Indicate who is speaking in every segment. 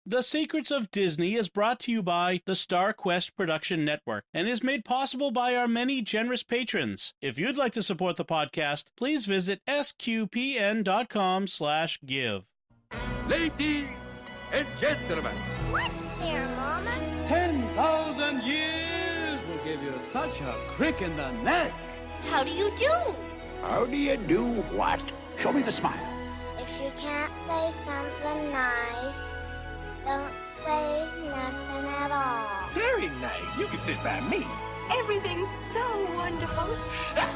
Speaker 1: The Secrets of Disney is brought to you by the Star Quest Production Network and is made possible by our many generous patrons. If you'd like to support the podcast, please visit sqpn.com/give.
Speaker 2: Ladies and gentlemen.
Speaker 3: What's there, Mama?
Speaker 4: 10,000 years will give you such a crick in the neck.
Speaker 3: How do you do?
Speaker 2: How do you do what?
Speaker 4: Show me the smile.
Speaker 3: If you can't say something nice, don't say nothing at all.
Speaker 2: Very nice. You can sit by me.
Speaker 5: Everything's so wonderful.
Speaker 3: Come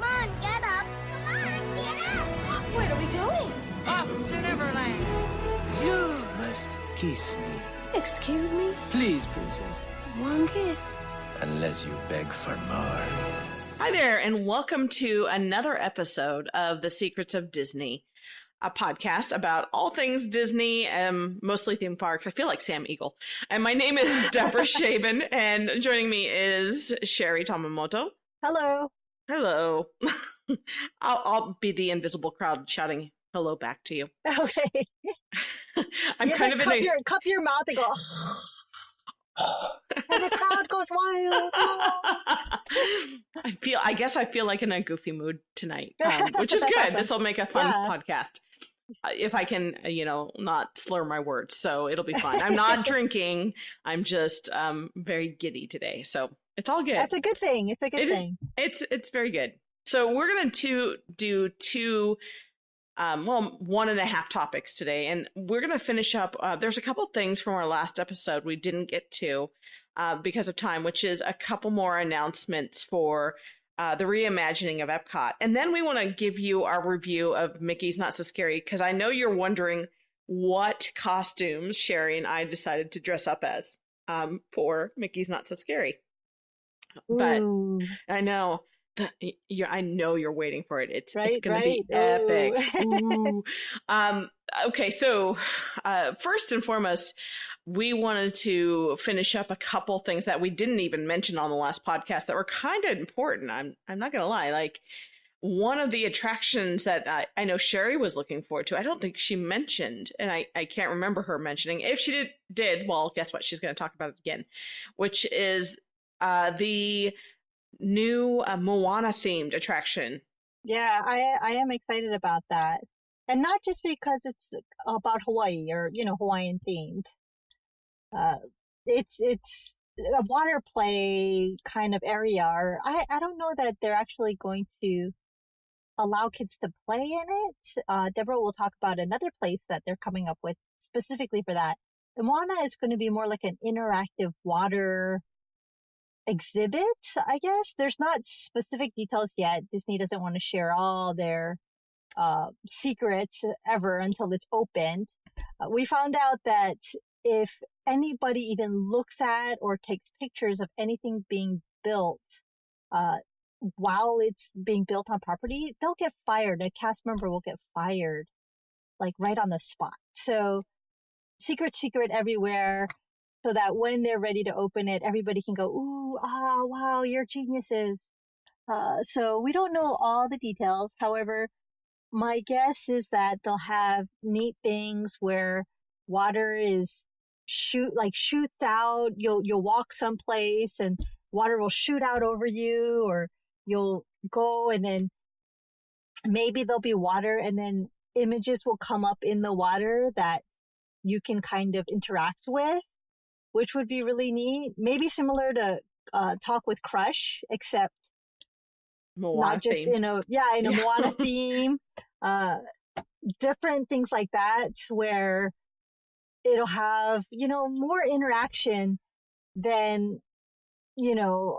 Speaker 3: on, get up. Come on, get up.
Speaker 5: Where are we going?
Speaker 6: Up to Neverland.
Speaker 4: You must kiss me.
Speaker 5: Excuse me?
Speaker 4: Please, princess.
Speaker 5: One kiss.
Speaker 4: Unless you beg for more.
Speaker 7: Hi there, and welcome to another episode of The Secrets of Disney, a podcast about all things Disney, mostly theme parks. I feel like Sam Eagle. And my name is Deborah Shaven, and joining me is Sheri Tamamoto.
Speaker 8: Hello.
Speaker 7: Hello. I'll be the invisible crowd shouting hello back to you.
Speaker 8: Okay.
Speaker 7: I'm kind of
Speaker 8: cup your mouth and go. And the crowd goes wild.
Speaker 7: I guess I feel like in a goofy mood tonight, which is good.
Speaker 8: Awesome.
Speaker 7: This will make a fun podcast. If I can, not slur my words, so it'll be fun. I'm not drinking. I'm just very giddy today, so it's all good.
Speaker 8: That's a good thing. It's a good thing.
Speaker 7: It's very good. So we're going to do two, 1.5 topics today, and we're going to finish up. There's a couple things from our last episode we didn't get to because of time, which is a couple more announcements for the reimagining of EPCOT. And then we want to give you our review of Mickey's Not So Scary, because I know you're wondering what costumes Sheri and I decided to dress up as for Mickey's Not So Scary. But I know. I know you're waiting for it. It's going to be epic. Ooh. Okay, so first and foremost, we wanted to finish up a couple things that we didn't even mention on the last podcast that were kind of important. I'm not going to lie. Like, one of the attractions that I know Sheri was looking forward to, I don't think she mentioned, and I can't remember her mentioning. If she did, well, guess what? She's going to talk about it again, which is the new Moana themed attraction.
Speaker 8: Yeah, I am excited about that. And not just because it's about Hawaii or, Hawaiian themed. It's a water play kind of area. Or I don't know that they're actually going to allow kids to play in it. Deborah will talk about another place that they're coming up with specifically for that. The Moana is going to be more like an interactive water exhibit, I guess. There's not specific details yet. Disney doesn't want to share all their secrets ever until it's opened. We found out that if anybody even looks at or takes pictures of anything being built while it's being built on property, they'll get fired. A cast member will get fired, like right on the spot. So secret everywhere, so that when they're ready to open it, everybody can go, ooh, wow, you're geniuses. So we don't know all the details. However, my guess is that they'll have neat things where water is shoots out. You'll walk someplace and water will shoot out over you, or you'll go and then maybe there'll be water and then images will come up in the water that you can kind of interact with, which would be really neat. Maybe similar to Talk with Crush, except
Speaker 7: Moana
Speaker 8: not just
Speaker 7: theme.
Speaker 8: in a Moana theme. Different things like that, where it'll have, more interaction than,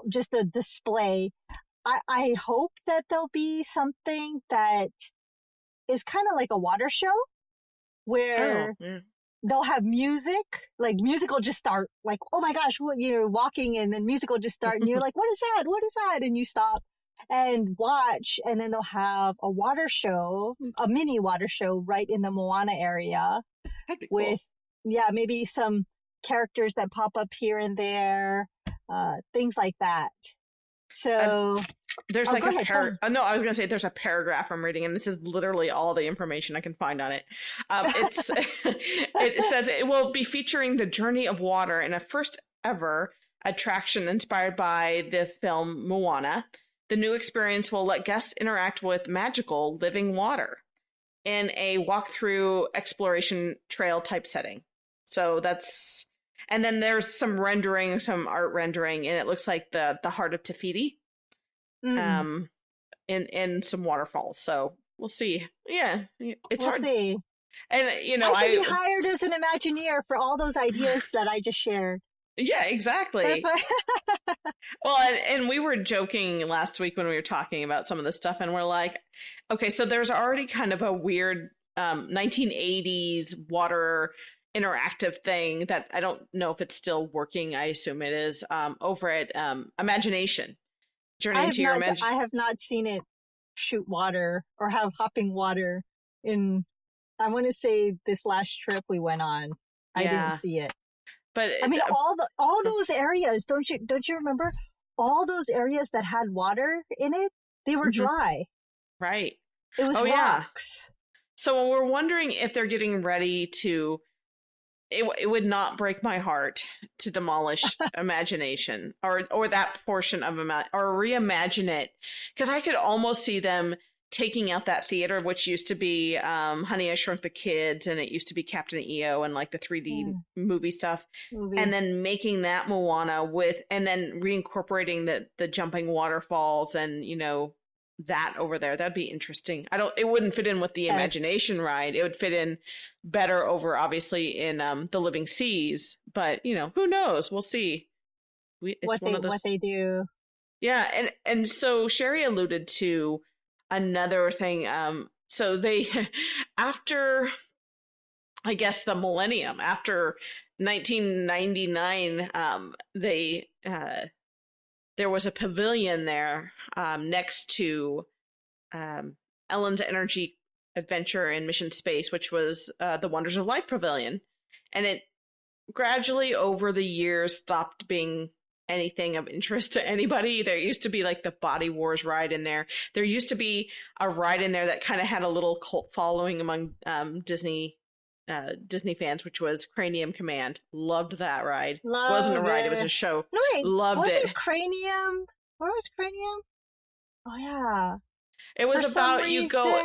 Speaker 8: just a display. I hope that there'll be something that is kind of like a water show, where they'll have music, like music will just start, like, oh my gosh, you're walking and then music will just start and you're like, what is that? What is that? And you stop and watch, and then they'll have a water show, a mini water show right in the Moana area.
Speaker 7: That'd be
Speaker 8: with,
Speaker 7: cool.
Speaker 8: Maybe some characters that pop up here and there, things like that. So
Speaker 7: There's
Speaker 8: Oh,
Speaker 7: like
Speaker 8: go
Speaker 7: a
Speaker 8: ahead,
Speaker 7: no, I was going to say there's a paragraph I'm reading, and this is literally all the information I can find on it. It's it says it will be featuring the journey of water in a first ever attraction inspired by the film Moana. The new experience will let guests interact with magical living water in a walkthrough exploration trail type setting. So that's, and then there's some rendering, some art rendering, and it looks like the heart of Tafiti, in some waterfalls. So we'll see. Yeah, it's
Speaker 8: we'll
Speaker 7: hard.
Speaker 8: see.
Speaker 7: And
Speaker 8: I should be hired as an Imagineer for all those ideas that I just shared.
Speaker 7: Yeah, exactly.
Speaker 8: That's why.
Speaker 7: Well, and we were joking last week when we were talking about some of this stuff, and we're like, okay, so there's already kind of a weird 1980s water interactive thing that I don't know if it's still working. I assume it is, over at Imagination. Journey into your imagination.
Speaker 8: I have not seen it shoot water or have hopping water in, I want to say, this last trip we went on. I didn't see it.
Speaker 7: But
Speaker 8: I mean, all those areas, don't you remember? All those areas that had water in it, they were dry.
Speaker 7: Right.
Speaker 8: It was rocks.
Speaker 7: Yeah. So we're wondering if they're getting ready to, it would not break my heart to demolish Imagination or that portion of or reimagine it. Because I could almost see them taking out that theater, which used to be Honey, I Shrunk the Kids, and it used to be Captain EO and like the 3D movie stuff, and then making that Moana and then reincorporating the jumping waterfalls and, you know, that over there. That'd be interesting. It wouldn't fit in with the Imagination ride. It would fit in better over, obviously, in the Living Seas, but, you know, who knows? We'll see. What
Speaker 8: they do.
Speaker 7: Yeah, and so Sheri alluded to another thing. So they, after, I guess, the millennium, after 1999, there was a pavilion there next to Ellen's Energy Adventure in Mission Space, which was the Wonders of Life Pavilion. And it gradually over the years stopped being anything of interest to anybody. There used to be like the Body Wars ride in there. There used to be a ride in there that kind of had a little cult following among Disney fans, which was Cranium Command. Loved that ride. It wasn't a ride, it was a show.
Speaker 8: No, wait,
Speaker 7: loved it.
Speaker 8: Wasn't Cranium? Where was Cranium? Oh yeah.
Speaker 7: It was about you go.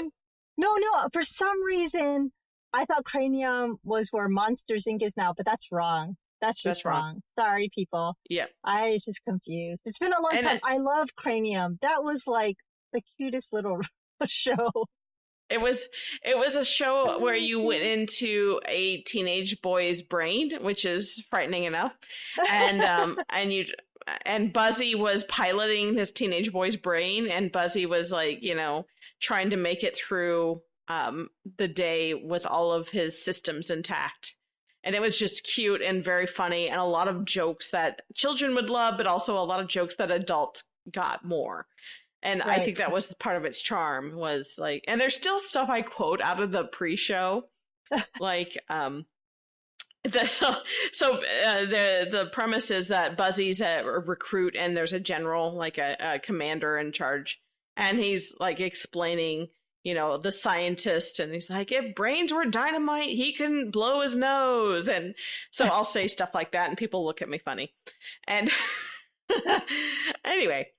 Speaker 8: No, for some reason I thought Cranium was where Monsters Inc. is now, but that's wrong. That's just wrong. Sorry, people.
Speaker 7: Yeah.
Speaker 8: I was just confused. It's been a long time. I love Cranium. That was like the cutest little show.
Speaker 7: It was a show where you went into a teenage boy's brain, which is frightening enough. And and Buzzy was piloting this teenage boy's brain, and Buzzy was like, you know, trying to make it through the day with all of his systems intact. And it was just cute and very funny, and a lot of jokes that children would love, but also a lot of jokes that adults got more. And right. I think that was part of its charm, was like, and there's still stuff I quote out of the pre-show, like, the premise is that Buzzy's a recruit and there's a general, like a commander in charge, and he's like explaining, you know, the scientist, and he's like, if brains were dynamite, he can blow his nose. And so I'll say stuff like that, and people look at me funny. And anyway,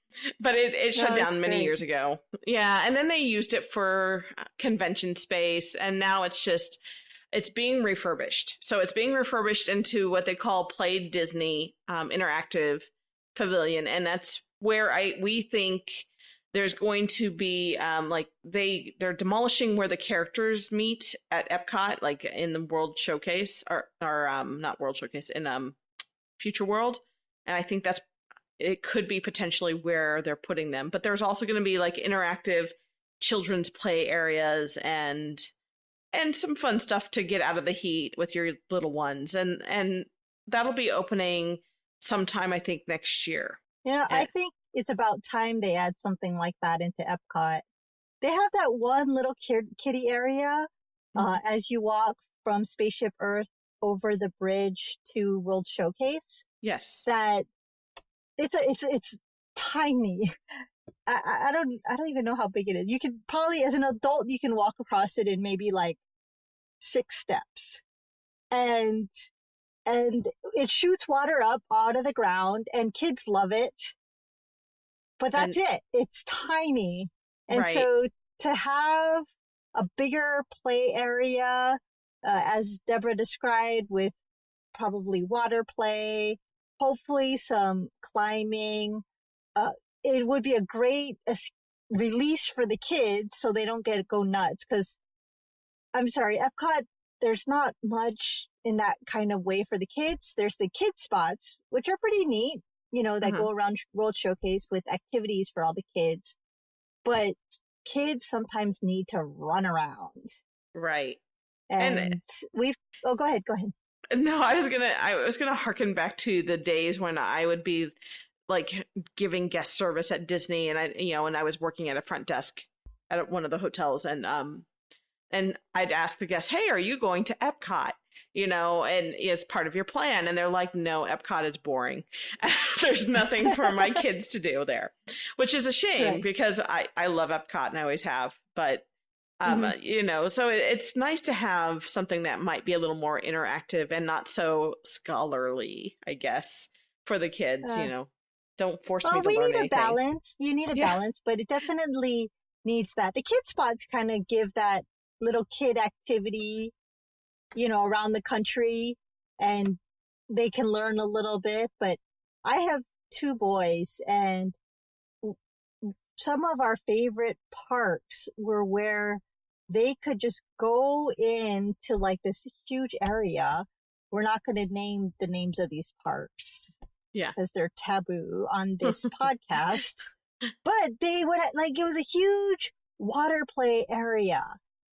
Speaker 7: but it shut down many years ago. Yeah, and then they used it for convention space, and now it's being refurbished. So it's being refurbished into what they call Play Disney Interactive Pavilion, and that's where we think there's going to be they're demolishing where the characters meet at EPCOT, like in the World Showcase, or not World Showcase, in Future World, and I think it could be potentially where they're putting them. But there's also going to be like interactive children's play areas and some fun stuff to get out of the heat with your little ones, and that'll be opening sometime, I think, next year.
Speaker 8: I think it's about time they add something like that into EPCOT. They have that one little kiddie area as you walk from Spaceship Earth over the bridge to World Showcase.
Speaker 7: Yes.
Speaker 8: That it's tiny. I don't even know how big it is. You can probably, as an adult, you can walk across it in maybe like 6 steps. And it shoots water up out of the ground and kids love it. But that's it. It's tiny. And
Speaker 7: Right.
Speaker 8: so to have a bigger play area, as Deborah described, with probably water play, hopefully some climbing, it would be a great release for the kids so they don't go nuts. Because I'm sorry, Epcot, there's not much in that kind of way for the kids. There's the kids spots, which are pretty neat, that go around World Showcase with activities for all the kids. But kids sometimes need to run around.
Speaker 7: Right.
Speaker 8: And go ahead.
Speaker 7: No, I was gonna harken back to the days when I would be like giving guest service at Disney, and I was working at a front desk at one of the hotels, and I'd ask the guests, "Hey, are you going to Epcot?" And it's part of your plan. And they're like, "No, Epcot is boring. There's nothing for my kids to do there," which is a shame,
Speaker 8: Right.
Speaker 7: because I love Epcot and I always have. But, so it's nice to have something that might be a little more interactive and not so scholarly, I guess, for the kids, Don't force me to
Speaker 8: we
Speaker 7: learn
Speaker 8: need
Speaker 7: anything.
Speaker 8: a balance. You need a balance, but it definitely needs that. The kid spots kind of give that little kid activity, around the country, and they can learn a little bit. But I have 2 boys, and some of our favorite parks were where they could just go into like this huge area. We're not going to name the names of these parks.
Speaker 7: Yeah.
Speaker 8: Because they're taboo on this podcast. But they would it was a huge water play area.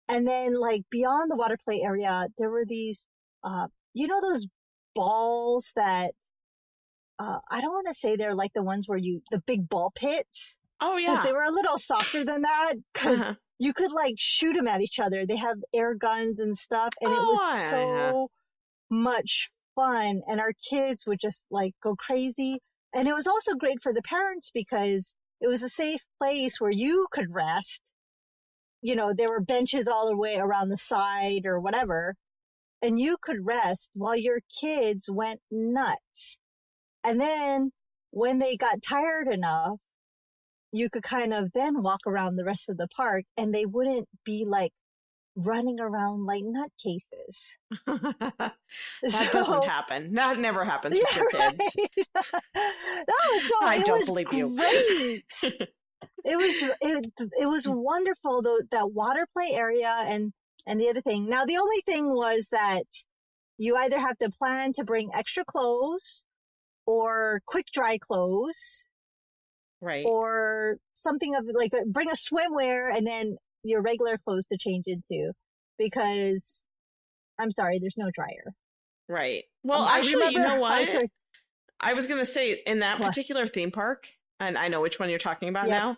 Speaker 8: And then like beyond the water play area, there were these, those balls that, I don't want to say they're like the ones where the big ball pits.
Speaker 7: Oh, yeah.
Speaker 8: Because they were a little softer than that. Because you could like shoot them at each other. They had air guns and stuff. And it was so much fun. And our kids would just like go crazy. And it was also great for the parents because it was a safe place where you could rest. There were benches all the way around the side or whatever. And you could rest while your kids went nuts. And then when they got tired enough, you could kind of then walk around the rest of the park and they wouldn't be like running around like nutcases.
Speaker 7: That doesn't happen. That never happens with your kids.
Speaker 8: I
Speaker 7: don't believe you.
Speaker 8: Great. It was wonderful, though, that water play area and the other thing. Now, the only thing was that you either have to plan to bring extra clothes or quick dry clothes.
Speaker 7: Right.
Speaker 8: Or something of like bring a swimwear and then your regular clothes to change into, because I'm sorry, there's no dryer.
Speaker 7: Right. Well, actually, you know what? I was going to say in that particular theme park, and I know which one you're talking about now.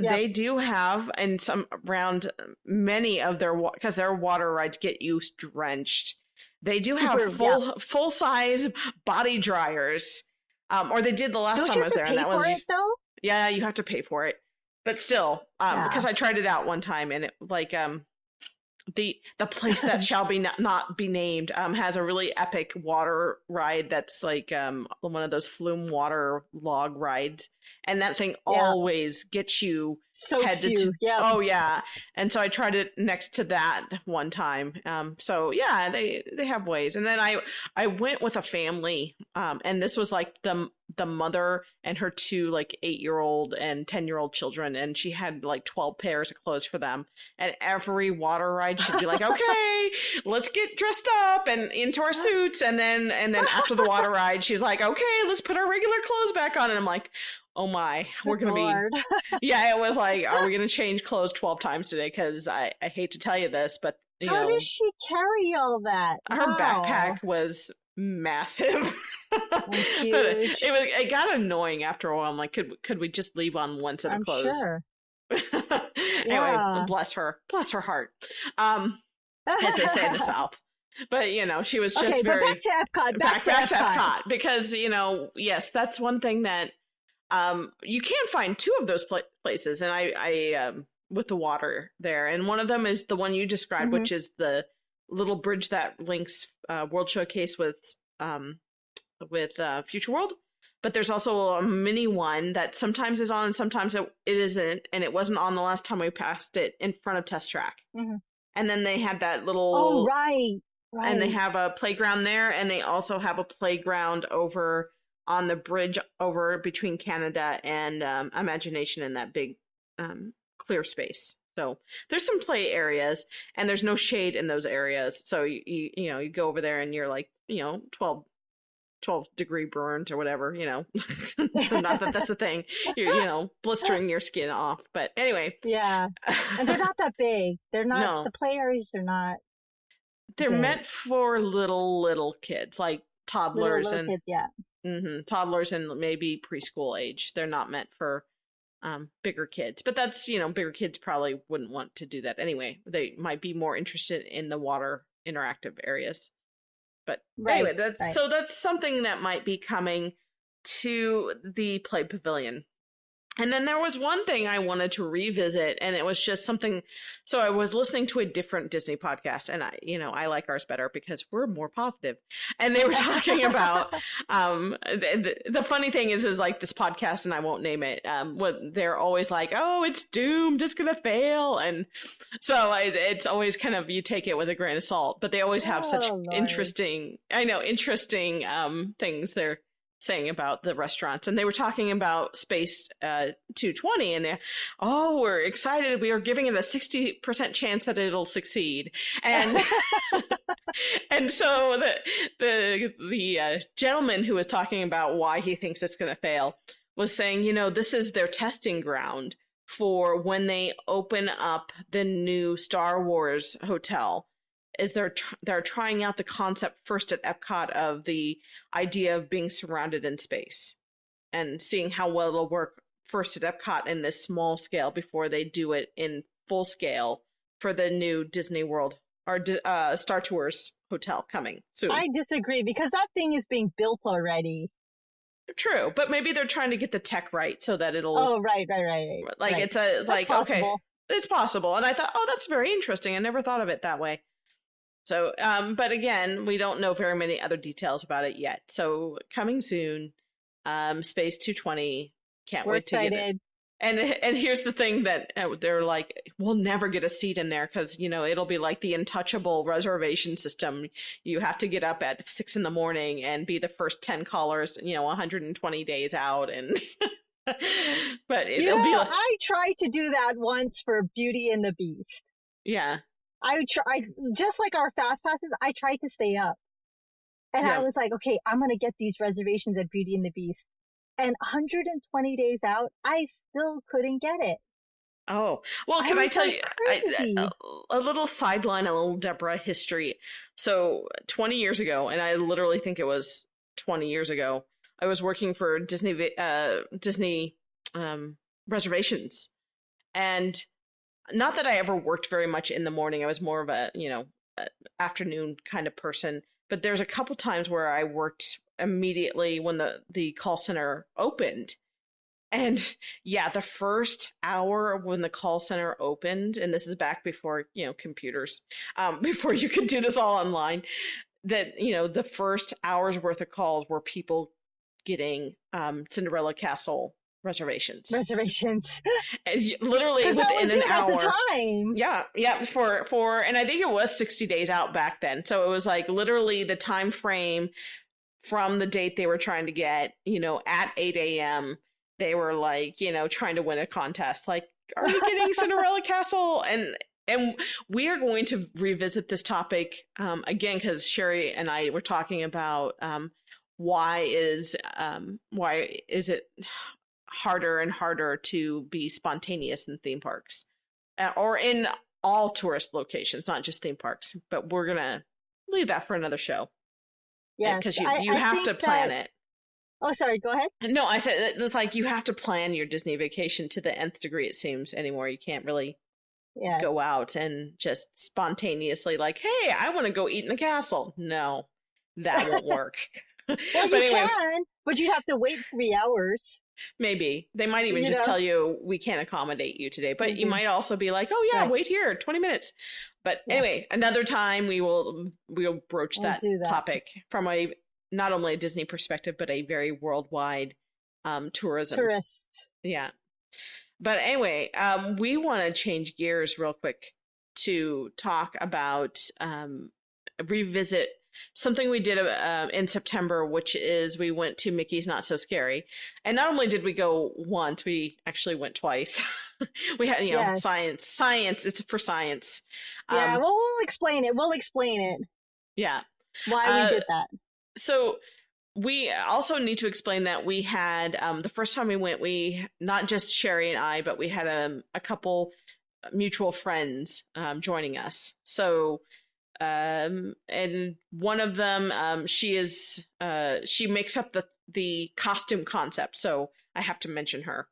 Speaker 7: They do have, and some around many of because their water rides get you drenched. They do have full size body dryers, or they did the last time I was there.
Speaker 8: Don't you have to pay for it though?
Speaker 7: Yeah, you have to pay for it, but still, because I tried it out one time, and it like the place that shall be not be named has a really epic water ride that's like one of those flume water log rides, and that thing always gets you head to oh yeah. And so I tried it next to that one time. So yeah, they have ways. And then I went with a family, and this was like the mother and her 2 like 8-year-old and 10-year-old children, and she had like 12 pairs of clothes for them, and every water ride she'd be like, okay, let's get dressed up and into our suits, and then after the water ride she's like, okay, let's put our regular clothes back on, and I'm like, oh my, we're gonna be it was like, are we gonna change clothes 12 times today? Because I hate to tell you this, but
Speaker 8: how does she carry all that?
Speaker 7: Her backpack was massive.
Speaker 8: Huge.
Speaker 7: It got annoying after a while. I'm like, could we just leave on one set of clothes?
Speaker 8: Sure.
Speaker 7: Anyway, bless her heart, as they say in the South. But she was just very
Speaker 8: back to Epcot.
Speaker 7: Back to Epcot, because yes, that's one thing that You can find two of those places, and I with the water there, and one of them is the one you described, which is the little bridge that links World Showcase with Future World. But there's also a mini one that sometimes is on and sometimes it isn't, and it wasn't on the last time we passed it in front of Test Track. And then they had that little...
Speaker 8: Oh, right.
Speaker 7: And they have a playground there, and they also have a playground over on the bridge over between Canada and Imagination in that big clear space. So there's some play areas, and there's no shade in those areas. So you go over there and you're like, 12-degree burns or whatever, not that that's the thing. You're, blistering your skin off. But anyway.
Speaker 8: Yeah. And they're not that big. They're not, no. The play areas are not.
Speaker 7: They're big. Meant for little kids, like toddlers
Speaker 8: little
Speaker 7: and
Speaker 8: kids, yeah.
Speaker 7: Toddlers and maybe preschool age. They're not meant for bigger kids. But that's, bigger kids probably wouldn't want to do that anyway. They might be more interested in the water interactive areas. But anyway, so that's something that might be coming to the Play Pavilion. And then there was one thing I wanted to revisit, and it was just something. So I was listening to a different Disney podcast, and I like ours better because we're more positive. And they were talking about the funny thing is like this podcast, and I won't name it. What they're always like, oh, it's doomed, it's gonna fail, and so it's always kind of you take it with a grain of salt. But they always have such interesting things they're saying about the restaurants, and they were talking about Space 220, and we're excited. We are giving it a 60% chance that it'll succeed, and and so the gentleman who was talking about why he thinks it's going to fail was saying, this is their testing ground for when they open up the new Star Wars hotel. Is they're trying out the concept first at EPCOT of the idea of being surrounded in space and seeing how well it'll work first at EPCOT in this small scale before they do it in full scale for the new Disney World or Star Tours hotel coming soon.
Speaker 8: I disagree because that thing is being built already.
Speaker 7: True, but maybe they're trying to get the tech right so that it'll...
Speaker 8: Oh, right.
Speaker 7: Like
Speaker 8: right.
Speaker 7: It's like,
Speaker 8: possible.
Speaker 7: Okay, it's possible. And I thought, that's very interesting. I never thought of it that way. So, but again, we don't know very many other details about it yet. So coming soon, Space 220. We're wait excited. To get it. And here's the thing that they're like, we'll never get a seat in there because, it'll be like the untouchable reservation system. You have to get up at 6 a.m. and be the first 10 callers, 120 days out. And but it'll be like...
Speaker 8: I tried to do that once for Beauty and the Beast.
Speaker 7: Yeah.
Speaker 8: I just like our fast passes, I tried to stay up. And I was like, okay, I'm going to get these reservations at Beauty and the Beast. And 120 days out, I still couldn't get it.
Speaker 7: Oh, well, can I tell you a little sideline, a little Deborah history. So 20 years ago, and I literally think it was 20 years ago, I was working for Disney reservations. And not that I ever worked very much in the morning. I was more of a, afternoon kind of person. But there's a couple times where I worked immediately when the call center opened. And yeah, the first hour when the call center opened, and this is back before, computers, before you could do this all online, that, the first hour's worth of calls were people getting Cinderella Castle reservations. Literally within an hour.
Speaker 8: At the time.
Speaker 7: Yeah. For and I think it was 60 days out back then. So it was like literally the time frame from the date they were trying to get, at 8 a.m. They were like, trying to win a contest. Like, are you getting Cinderella Castle? And we are going to revisit this topic again because Sheri and I were talking about why is it harder and harder to be spontaneous in theme parks or in all tourist locations, not just theme parks. But we're gonna leave that for another show.
Speaker 8: Yeah,
Speaker 7: because you have to plan it.
Speaker 8: Oh, sorry. Go ahead.
Speaker 7: No, I said it's like you have to plan your Disney vacation to the nth degree. It seems anymore. You can't really go out and just spontaneously like, hey, I want to go eat in the castle. No, that won't work.
Speaker 8: Well, you can, but you have to wait 3 hours.
Speaker 7: Maybe. They might even
Speaker 8: You
Speaker 7: just
Speaker 8: know?
Speaker 7: tell you, we can't accommodate you today. But you
Speaker 8: Mhm.
Speaker 7: might also be like, oh, yeah,
Speaker 8: Right.
Speaker 7: wait here, 20 minutes. But
Speaker 8: Yeah.
Speaker 7: anyway, another time we'll broach
Speaker 8: We'll
Speaker 7: that
Speaker 8: do that.
Speaker 7: topic from not only a Disney perspective, but a very worldwide tourism.
Speaker 8: Tourist.
Speaker 7: Yeah. But anyway, we want to change gears real quick to talk about revisit something we did in September, which is we went to Mickey's Not So Scary. And not only did we go once, we actually went twice. We had,
Speaker 8: Yes.
Speaker 7: science, it's for science.
Speaker 8: Yeah, well, we'll explain it. We'll explain it.
Speaker 7: Yeah.
Speaker 8: Why we did that.
Speaker 7: So we also need to explain that we had, the first time we went, we, not just Sheri and I, but we had a couple mutual friends joining us. So, and one of them, she makes up the costume concept. So I have to mention her.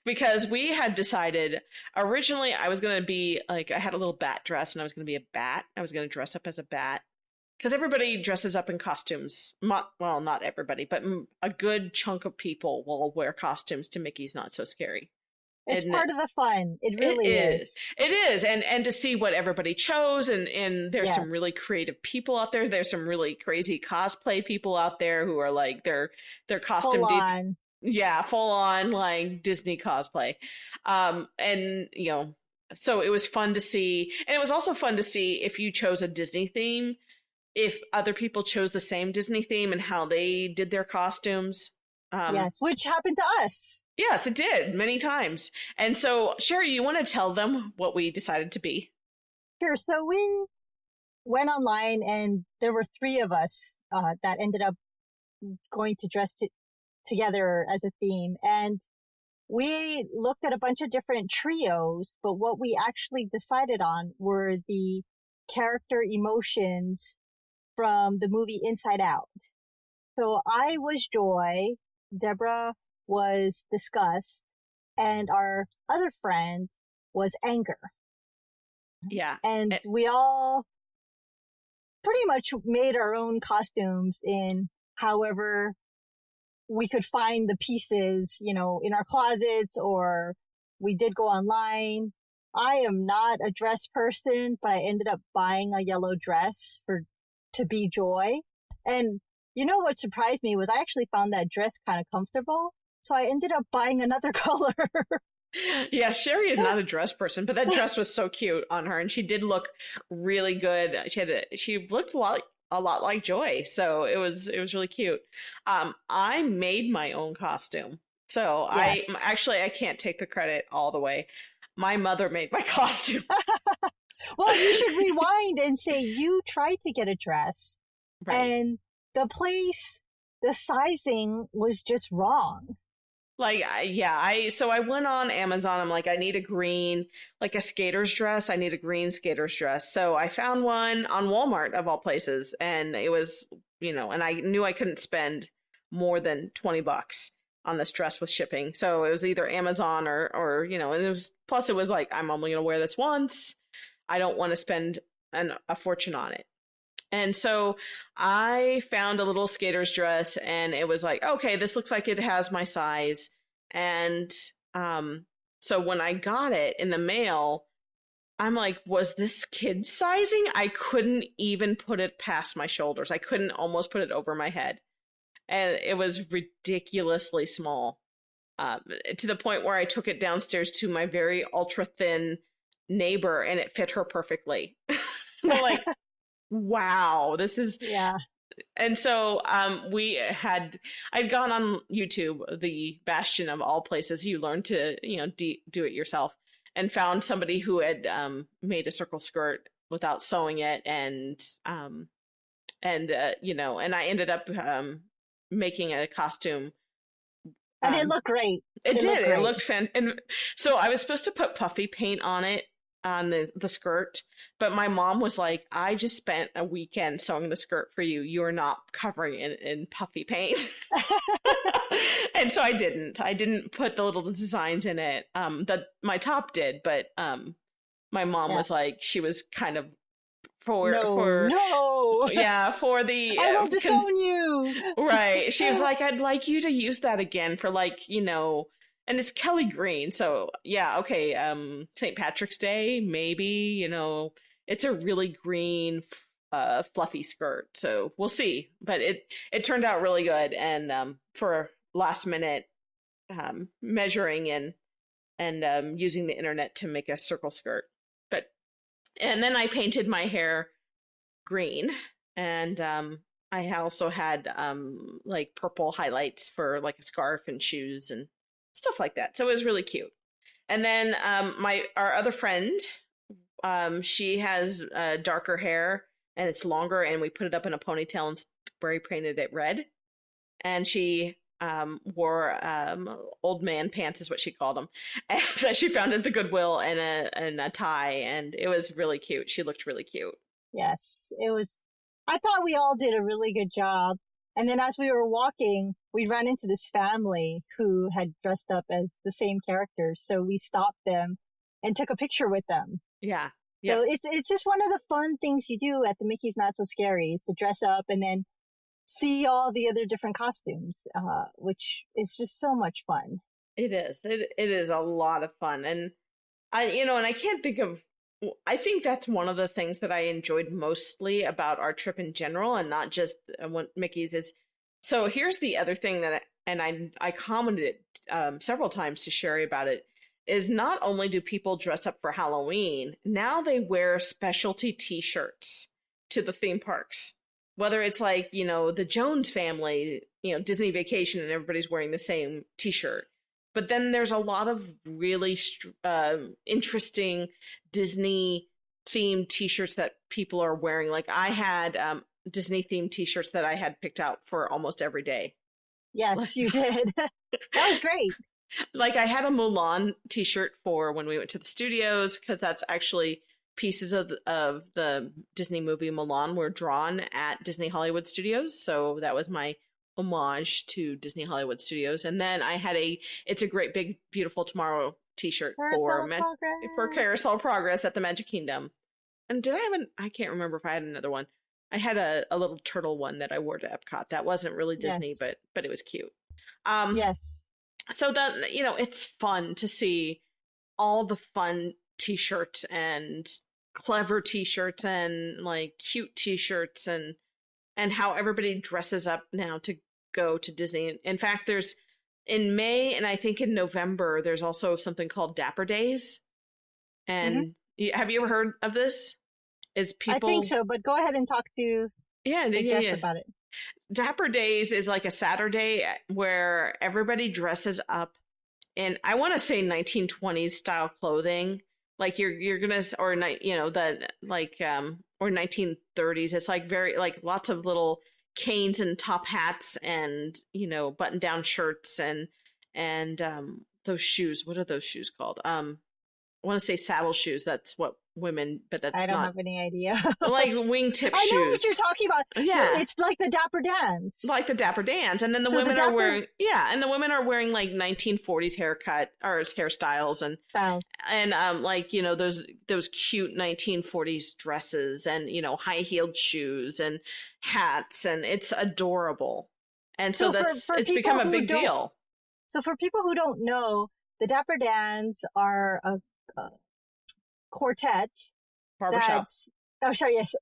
Speaker 7: Because we had decided originally I was going to be like, I had a little bat dress and I was going to be a bat. I was going to dress up as a bat. Because everybody dresses up in costumes. Well, not everybody, but a good chunk of people will wear costumes to Mickey's Not So Scary.
Speaker 8: It's part of the fun. It really is.
Speaker 7: It is. And to see what everybody chose. And there's
Speaker 8: Yes.
Speaker 7: some really creative people out there. There's some really crazy cosplay people out there who are like, their costume.
Speaker 8: Full on.
Speaker 7: Yeah, full on like Disney cosplay. And, so it was fun to see. And it was also fun to see if you chose a Disney theme, if other people chose the same Disney theme and how they did their costumes.
Speaker 8: Yes, which happened to us.
Speaker 7: Yes, it did many times. And so, Sheri, you want to tell them what we decided to be?
Speaker 8: Sure. So we went online and there were 3 of us that ended up going to dress together as a theme. And we looked at a bunch of different trios, but what we actually decided on were the character emotions from the movie Inside Out. So I was Joy, Deborah was Disgust, and our other friend was Anger.
Speaker 7: Yeah.
Speaker 8: And we all pretty much made our own costumes in however we could find the pieces, in our closets, or we did go online. I am not a dress person, but I ended up buying a yellow dress to be Joy. And what surprised me was I actually found that dress kind of comfortable. So I ended up buying another color.
Speaker 7: Yeah, Sheri is not a dress person, but that dress was so cute on her, and she did look really good. She looked a lot like Joy, so it was really cute. I made my own costume, so
Speaker 8: Yes.
Speaker 7: I can't take the credit all the way. My mother made my costume.
Speaker 8: Well, you should rewind and say you tried to get a dress,
Speaker 7: Right.
Speaker 8: and the sizing was just wrong.
Speaker 7: So I went on Amazon. I'm like, I need a skater's dress. I need a green skater's dress. So I found one on Walmart of all places. And it was, and I knew I couldn't spend more than $20 on this dress with shipping. So it was either Amazon or and it was like, I'm only going to wear this once. I don't want to spend a fortune on it. And so I found a little skater's dress and it was like, okay, this looks like it has my size. And so when I got it in the mail, I'm like, was this kid sizing? I couldn't even put it past my shoulders. I couldn't almost put it over my head. And it was ridiculously small, to the point where I took it downstairs to my very ultra thin neighbor and it fit her perfectly. I'm like, wow, this is.
Speaker 8: Yeah.
Speaker 7: And so I'd gone on YouTube, the bastion of all places you learn to, do it yourself, and found somebody who had made a circle skirt without sewing it. And I ended up making a costume.
Speaker 8: And it looked great.
Speaker 7: It did.
Speaker 8: Looked great.
Speaker 7: It looked fantastic. And so I was supposed to put puffy paint on it, on the skirt, but my mom was like, I just spent a weekend sewing the skirt for you. You are not covering it in puffy paint. And so I didn't put the little designs in it. That my top did, but my mom was like, she was kind of
Speaker 8: No.
Speaker 7: yeah, for the
Speaker 8: I will disown you.
Speaker 7: right. She was like, I'd like you to use that again for and it's Kelly Green. So yeah, okay. St. Patrick's Day, maybe, it's a really green, fluffy skirt. So we'll see. But it turned out really good. And for last minute measuring and using the internet to make a circle skirt. And then I painted my hair green, and I also had like purple highlights for like a scarf and shoes and stuff like that. So it was really cute. And then our other friend, she has darker hair and it's longer, and we put it up in a ponytail and spray painted it red. And she wore old man pants, is what she called them, and that she found at the Goodwill, and a tie, and it was really cute. She looked really cute.
Speaker 8: Yes, it was. I thought we all did a really good job. And then as we were walking, we ran into this family who had dressed up as the same characters. So we stopped them and took a picture with them.
Speaker 7: Yeah.
Speaker 8: So it's just one of the fun things you do at the Mickey's Not So Scary is to dress up and then see all the other different costumes, which is just so much fun.
Speaker 7: It is. It is a lot of fun. And I can't think of, I think that's one of the things that I enjoyed mostly about our trip in general, and not just Mickey's is. So here's the other thing that, I commented several times to Sheri about it, is not only do people dress up for Halloween, now they wear specialty t-shirts to the theme parks. Whether it's like, the Jones family, Disney Vacation, and everybody's wearing the same t-shirt. But then there's a lot of really interesting Disney themed t-shirts that people are wearing. Like I had Disney themed t-shirts that I had picked out for almost every day.
Speaker 8: Yes, you did. That was great.
Speaker 7: Like I had a Mulan t-shirt for when we went to the studios, because that's actually pieces of the Disney movie Mulan were drawn at Disney Hollywood Studios. So that was my homage to Disney Hollywood Studios. And then I had It's a Great Big Beautiful Tomorrow t-shirt for Carousel Progress at the Magic Kingdom. And did I I can't remember if I had another one. I had a little turtle one that I wore to Epcot. That wasn't really Disney,
Speaker 8: yes.
Speaker 7: but it was cute.
Speaker 8: Yes.
Speaker 7: So that, it's fun to see all the fun t-shirts and clever t-shirts and like cute t-shirts and how everybody dresses up now to go to Disney. In fact, there's in May and I think in November, there's also something called Dapper Days. And have you ever heard of this? I
Speaker 8: think so, but go ahead and talk to guests about it.
Speaker 7: Dapper Days is like a Saturday where everybody dresses up in, I want to say 1920s style clothing. Like you're gonna, or or 1930s. It's like very, like lots of little canes and top hats and button down shirts and those shoes. What are those shoes called? I want to say saddle shoes. That's what women, but that's not.
Speaker 8: I don't have any idea.
Speaker 7: Like wingtip shoes.
Speaker 8: I know what you're talking about.
Speaker 7: Yeah,
Speaker 8: no, it's like the Dapper Dans.
Speaker 7: Like the Dapper Dans, and then the women are wearing and the women are wearing like 1940s haircut or hairstyles and like those cute 1940s dresses and high heeled shoes and hats, and it's adorable. And so it's become a big deal.
Speaker 8: So for people who don't know, the Dapper Dans are a quartet.
Speaker 7: Barbershop.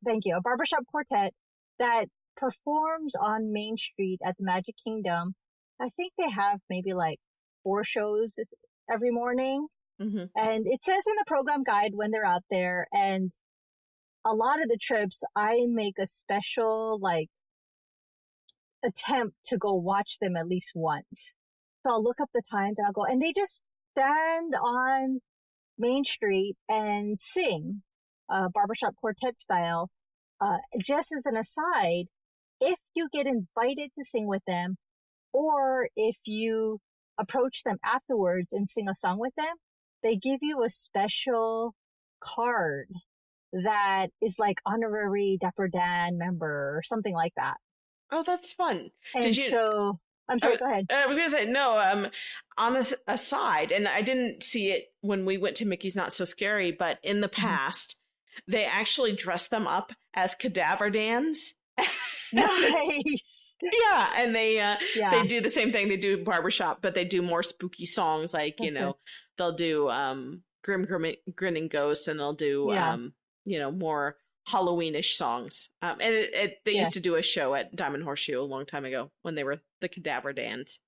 Speaker 8: Thank you. A barbershop quartet that performs on Main Street at the Magic Kingdom. I think they have maybe like 4 shows every morning. Mm-hmm. And it says in the program guide when they're out there, and a lot of the trips I make a special like attempt to go watch them at least once. So I'll look up the times and I'll go, and they just stand on Main Street and sing barbershop quartet style. Just as an aside, if you get invited to sing with them, or if you approach them afterwards and sing a song with them, they give you a special card that is like honorary Dapper Dan member or something like that.
Speaker 7: Oh, that's fun.
Speaker 8: And so I'm sorry, go ahead.
Speaker 7: I was going to say, no, on a aside, and I didn't see it when we went to Mickey's Not So Scary, but in the past, They actually dress them up as cadaver Dans.
Speaker 8: Nice.
Speaker 7: Yeah, and they do the same thing. They do barbershop, but they do more spooky songs, like, they'll do Grinning Ghosts, and they'll do more Halloweenish songs. And they used to do a show at Diamond Horseshoe a long time ago when they were the Cadaver Dans.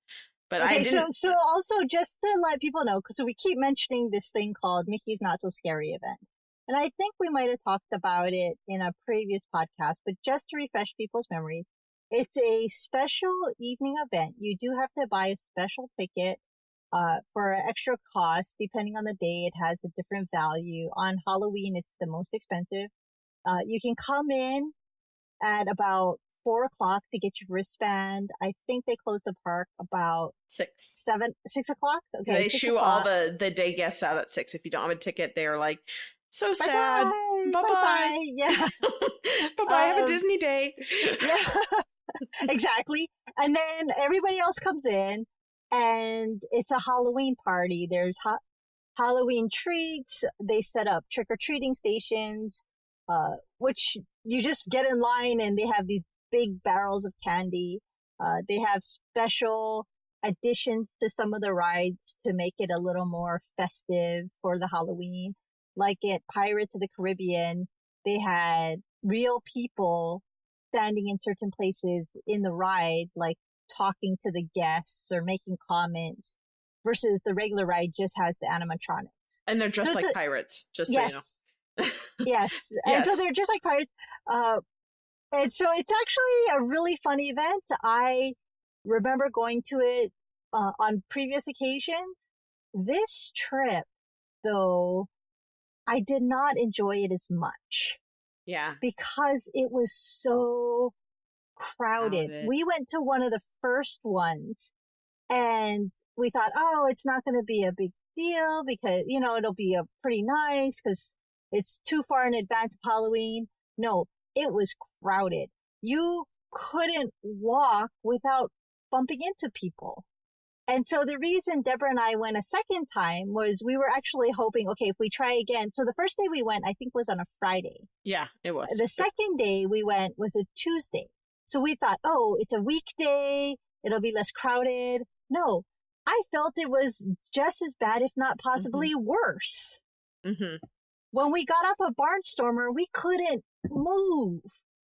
Speaker 7: But
Speaker 8: okay,
Speaker 7: I didn't...
Speaker 8: so also just to let people know, because we keep mentioning this thing called Mickey's Not So Scary event. And I think we might have talked about it in a previous podcast, but just to refresh people's memories, it's a special evening event. You do have to buy a special ticket for an extra cost. Depending on the day, it has a different value. On Halloween, it's the most expensive. You can come in at about 4:00 to get your wristband. I think they close the park about 6 o'clock. Okay,
Speaker 7: they shoo all the day guests out at 6. If you don't have a ticket, they're like, so sad.
Speaker 8: Bye-bye. Yeah.
Speaker 7: Bye-bye. Have a Disney day.
Speaker 8: Yeah, exactly. And then everybody else comes in, and it's a Halloween party. There's Halloween treats. They set up trick-or-treating stations, which you just get in line, and they have these big barrels of candy. They have special additions to some of the rides to make it a little more festive for the Halloween. Like at Pirates of the Caribbean, they had real people standing in certain places in the ride, like talking to the guests or making comments, versus the regular ride just has the animatronics.
Speaker 7: And they're just like pirates, just so you know.
Speaker 8: Yes. And so they're just like pirates. And so it's actually a really fun event. I remember going to it on previous occasions. This trip, though, I did not enjoy it as much.
Speaker 7: Yeah.
Speaker 8: Because it was so crowded. We went to one of the first ones, and we thought, oh, it's not going to be a big deal because, it'll be pretty nice because it's too far in advance of Halloween. No, it was crowded. You couldn't walk without bumping into people. And so the reason Deborah and I went a second time was we were actually hoping, okay, if we try again. So the first day we went, I think, was on a Friday.
Speaker 7: Yeah, it was.
Speaker 8: The second day we went was a Tuesday. So we thought, oh, it's a weekday. It'll be less crowded. No, I felt it was just as bad, if not possibly worse.
Speaker 7: Mm-hmm.
Speaker 8: When we got off of Barnstormer, we couldn't move.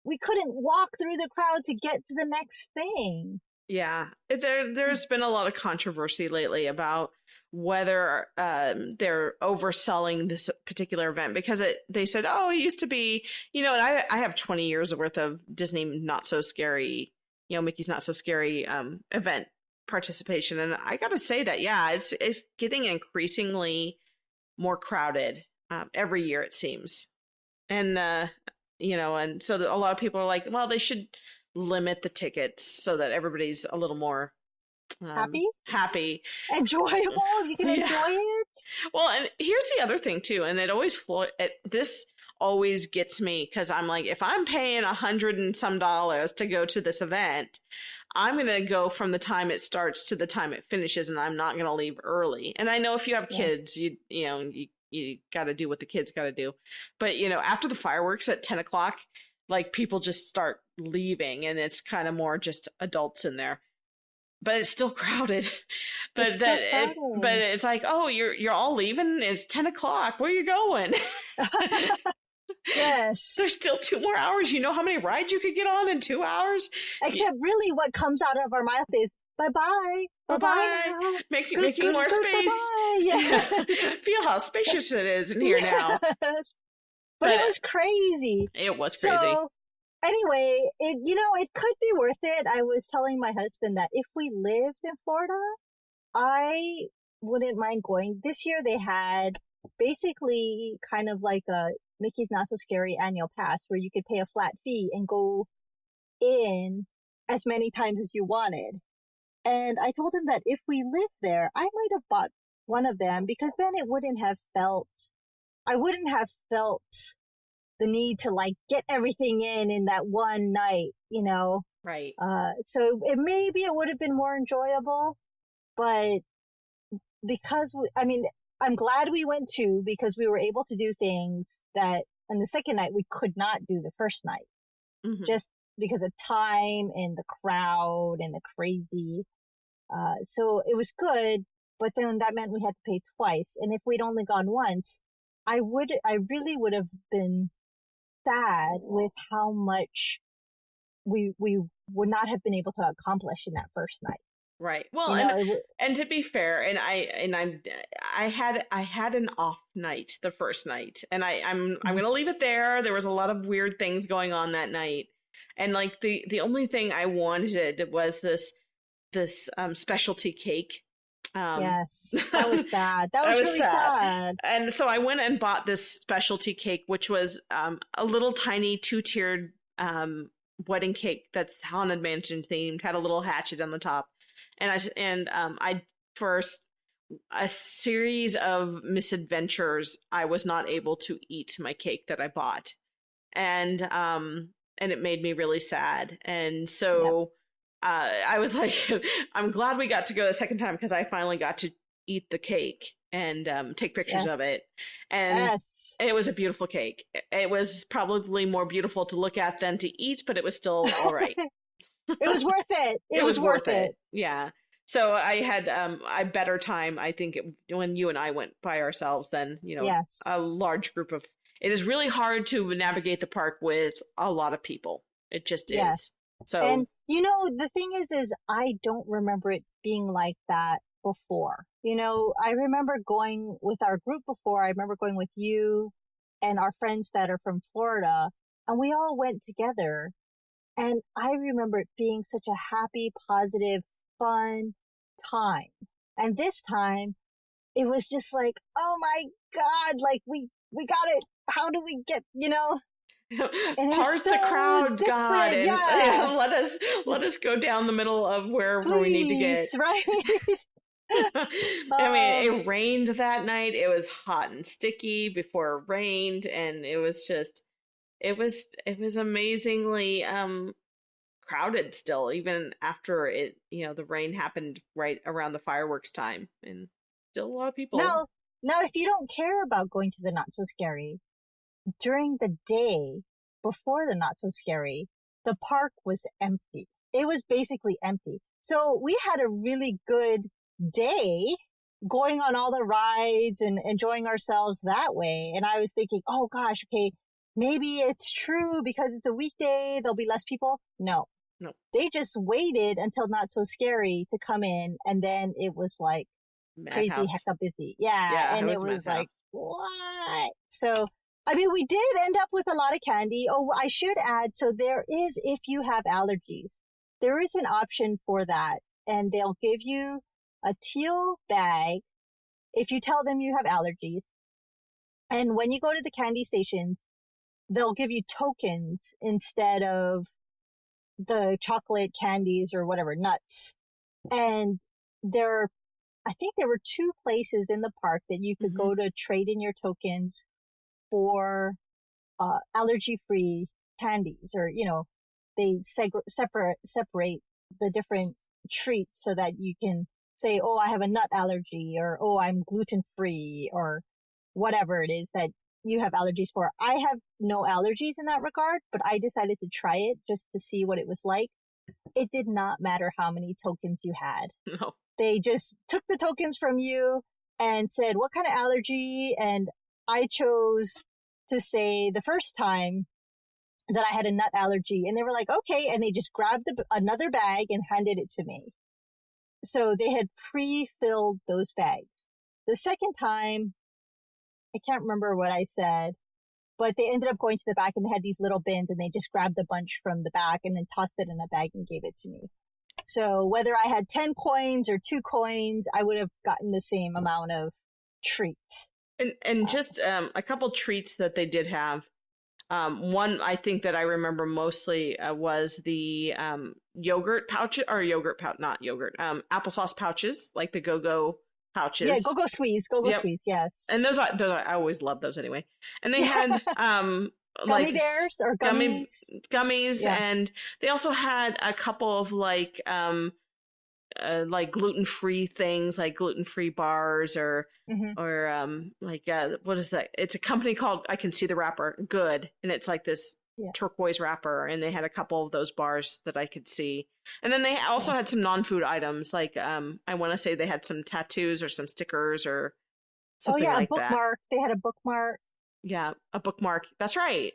Speaker 8: We couldn't walk through the crowd to get to the next thing.
Speaker 7: Yeah, there's been a lot of controversy lately about whether they're overselling this particular event, because they said, oh, it used to be, and I have 20 years worth of Disney Not So Scary, Mickey's Not So Scary event participation. And I got to say that, yeah, it's getting increasingly more crowded every year, it seems. And, and so a lot of people are like, well, they should limit the tickets so that everybody's a little more happy,
Speaker 8: enjoyable. You can enjoy it.
Speaker 7: Well, and here's the other thing too, and this always gets me, because I'm like, if I'm paying $100 and some to go to this event, I'm going to go from the time it starts to the time it finishes, and I'm not going to leave early. And I know if you have kids, you got to do what the kids got to do. But, after the fireworks at 10 o'clock, like, people just start leaving, and it's kind of more just adults in there. But it's still crowded. But it's like, oh, you're all leaving? It's 10 o'clock. Where are you going?
Speaker 8: Yes.
Speaker 7: There's still 2 more hours. You know how many rides you could get on in 2 hours?
Speaker 8: Except really what comes out of our mouth is, bye-bye.
Speaker 7: Bye-bye. Making more space.
Speaker 8: Bye-bye. Yeah.
Speaker 7: Feel how spacious it is in here now.
Speaker 8: But it was crazy.
Speaker 7: It was crazy.
Speaker 8: So, anyway, it could be worth it. I was telling my husband that if we lived in Florida, I wouldn't mind going. This year they had basically kind of like a Mickey's Not So Scary annual pass where you could pay a flat fee and go in as many times as you wanted. And I told him that if we lived there, I might have bought one of them, because then I wouldn't have felt the need to like get everything in that one night,
Speaker 7: Right.
Speaker 8: So maybe it would have been more enjoyable, but because I'm glad we went too, because we were able to do things that And the second night, we could not do the first night just because of time and the crowd and the crazy. So it was good, but then that meant we had to pay twice. And if we'd only gone once, I really would have been sad with how much we would not have been able to accomplish in that first night.
Speaker 7: Right. Well, and to be fair, and I had an off night the first night, and I'm going to leave it there. There was a lot of weird things going on that night. And like the only thing I wanted was this specialty cake.
Speaker 8: Yes, that was sad. That was really sad.
Speaker 7: And so I went and bought this specialty cake, which was a little tiny 2-tiered wedding cake that's Haunted Mansion themed, had a little hatchet on the top. And I first a series of misadventures, I was not able to eat my cake that I bought. And it made me really sad. And so I was like, I'm glad we got to go the second time, because I finally got to eat the cake and take pictures of it. And it was a beautiful cake. It was probably more beautiful to look at than to eat, but it was still all right.
Speaker 8: It was worth it. It was worth it.
Speaker 7: Yeah. So I had a better time, I think, when you and I went by ourselves than, a large group of. It is really hard to navigate the park with a lot of people. It just is.
Speaker 8: Yes.
Speaker 7: So,
Speaker 8: and the thing is I don't remember it being like that before. I remember going with our group before. I remember going with you and our friends that are from Florida, and we all went together. And I remember it being such a happy, positive, fun time. And this time it was just like, oh my God, like we got it. How do we get, and
Speaker 7: parse the crowd, God, and let us go down the middle of wherever we need to get.
Speaker 8: Right.
Speaker 7: I mean, it rained that night. It was hot and sticky before it rained, and it was amazingly crowded still, even after it, the rain happened right around the fireworks time, and still a lot of people.
Speaker 8: Now, if you don't care about going to the Not So Scary, during the day before the Not So Scary, the park was empty. It was basically empty. So we had a really good day going on all the rides and enjoying ourselves that way. And I was thinking, oh gosh, okay, maybe it's true because it's a weekday, there'll be less people. No. They just waited until Not So Scary to come in, and then it was like crazy hecka busy. Yeah, and it was like, what? So, I mean, we did end up with a lot of candy. Oh, I should add, so there is, if you have allergies, there is an option for that, and they'll give you a teal bag if you tell them you have allergies. And when you go to the candy stations, they'll give you tokens instead of the chocolate candies or whatever, nuts. And I think there were 2 places in the park that you could go to trade in your tokens for allergy-free candies, or, they separate the different treats so that you can say, oh, I have a nut allergy, or, oh, I'm gluten-free, or whatever it is that you have allergies for. I have no allergies in that regard, but I decided to try it just to see what it was like. It did not matter how many tokens you had.
Speaker 7: No.
Speaker 8: They just took the tokens from you and said, what kind of allergy? And I chose to say the first time that I had a nut allergy, and they were like, okay. And they just grabbed another bag and handed it to me. So they had pre-filled those bags. The second time, I can't remember what I said, but they ended up going to the back and they had these little bins, and they just grabbed a bunch from the back and then tossed it in a bag and gave it to me. So whether I had 10 coins or 2 coins, I would have gotten the same amount of treats.
Speaker 7: And just a couple treats that they did have. One I think that I remember mostly was the yogurt pouch, or applesauce pouches, like the Go-Go pouches.
Speaker 8: Yeah, Go-Go Squeeze, Squeeze, yes.
Speaker 7: And those I always love those anyway. And they had
Speaker 8: gummy bears or gummies.
Speaker 7: Gummies, and they also had a couple of like gluten-free things, like gluten-free bars or what is that? It's a company called, I can see the wrapper, Good, and it's like this turquoise wrapper, and they had a couple of those bars that I could see. And then they also had some non-food items, like I want to say they had some tattoos or some stickers or something like that.
Speaker 8: A bookmark. They had a bookmark.
Speaker 7: Yeah, a bookmark. That's right.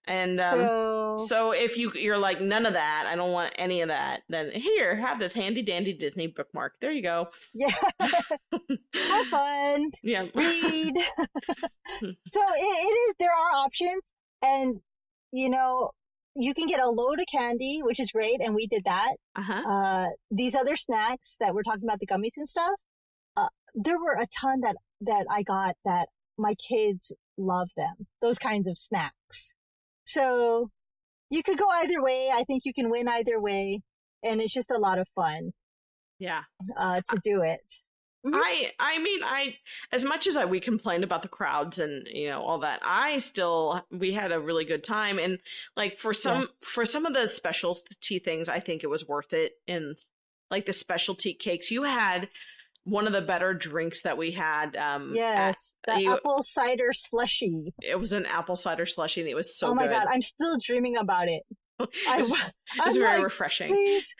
Speaker 7: And so if you're like, none of that, I don't want any of that, then here, have this handy dandy Disney bookmark. There you go.
Speaker 8: Yeah. Have fun.
Speaker 7: Yeah.
Speaker 8: Read. So it is, there are options, and you can get a load of candy, which is great, and we did that. These other snacks that we're talking about, the gummies and stuff, there were a ton that I got that my kids love them, those kinds of snacks. So you could go either way. I think you can win either way, and it's just a lot of fun.
Speaker 7: Yeah.
Speaker 8: To do it.
Speaker 7: I mean, as much as we complained about the crowds and all that, we had a really good time, and like for some of the specialty things, I think it was worth it. And like the specialty cakes, you had one of the better drinks that we had.
Speaker 8: Apple cider slushy.
Speaker 7: It was an apple cider slushy, and it was so good.
Speaker 8: Oh my God, I'm still dreaming about it.
Speaker 7: It was very refreshing.
Speaker 8: Please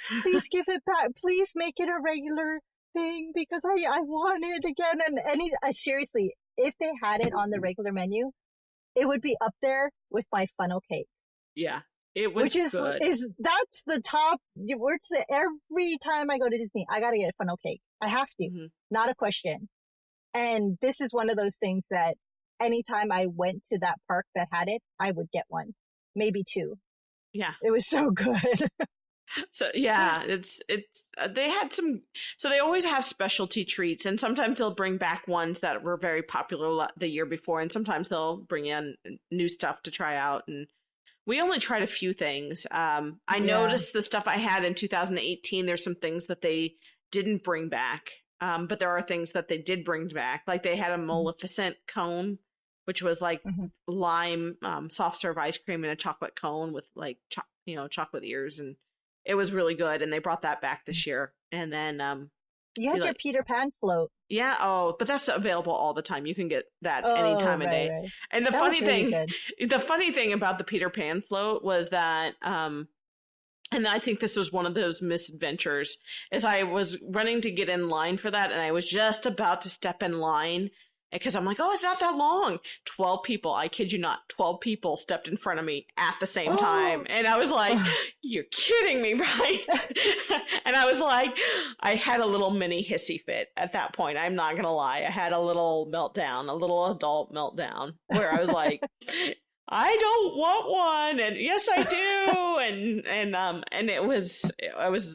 Speaker 8: give it back. Please make it a regular thing, because I want it again. And seriously, if they had it on the regular menu, it would be up there with my funnel cake.
Speaker 7: Yeah, it was good.
Speaker 8: That's the top. Every time I go to Disney, I gotta get a funnel cake. I have to, not a question. And this is one of those things that anytime I went to that park that had it, I would get one, maybe two.
Speaker 7: Yeah,
Speaker 8: it was so good.
Speaker 7: So yeah, they had some, so they always have specialty treats, and sometimes they'll bring back ones that were very popular the year before, and sometimes they'll bring in new stuff to try out. And we only tried a few things. I noticed the stuff I had in 2018, there's some things that they didn't bring back, but there are things that they did bring back. Like they had a Maleficent cone, which was like lime soft serve ice cream in a chocolate cone with like chocolate ears, and it was really good, and they brought that back this year. And then
Speaker 8: you had your Peter Pan float.
Speaker 7: Yeah. Oh, but that's available all the time. You can get that any time of day. Right. And the funny thing about the Peter Pan float was that, and I think this was one of those misadventures, is I was running to get in line for that, and I was just about to step in line, because I'm like, oh, it's not that long. 12 people, I kid you not, 12 people stepped in front of me at the same time. And I was like, you're kidding me, right? And I was like, I had a little mini hissy fit at that point. I'm not going to lie. I had a little meltdown, a little adult meltdown, where I was like, I don't want one, and yes, I do, and it was